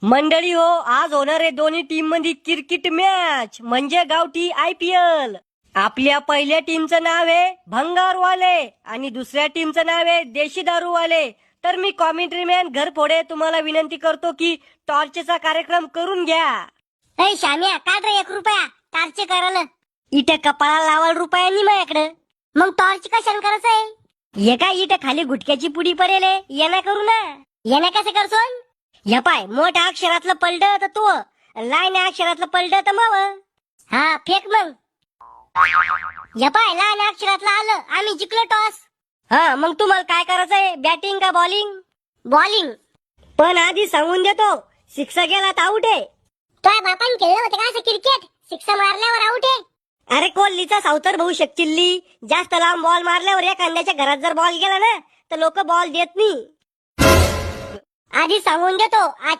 मंडळी हो, आज होणार आहे दोन्ही टीम मध्ये क्रिकेट मॅच म्हणजे गावठी IPL. आपल्या पहिल्या टीमचं नाव आहे भंगारवाले आणि दुसऱ्या टीमचं नाव आहे देशी दारूवाले. तर मी कॉमेंट्री मॅन घरफोडे तुम्हाला विनंती करतो की टॉर्चचा कार्यक्रम करून घ्या. अय श्याम्या काढ रे 1 रुपया टॉर्च करायला. इथे कपाळाला लावाल रुपया नाही माझ्याकडे. मग टॉर्च कशाला करायचंय? हे काय इथे खाली गुटक्याची पुडी पडेल येणा करू ना. येणं कसं करसोन? हे पाय मोठ्या अक्षरातलं पलड तर तो, लहान अक्षरातलं पलड तर माव. हा फेक मग. या पाय लहान अक्षरातलं आलं, आम्ही जिंकलो टॉस. हा मग तुम्हाला काय करायचंय, बॅटिंग का बॉलिंग? बॉलिंग. पण आधी सांगून देतो, सिक्स गेला तर आउट आहे. तुझ्या बापान खेळलं होतं का असं क्रिकेट? 6 मारल्यावर आउट आहे. अरे कोहलीचा सावतर भाऊ शकचिल्ली जास्त लांब बॉल मारल्यावर एखाद्याच्या घरात जर बॉल गेला ना तर लोक बॉल देत नाही. आधी सांगून देतो आज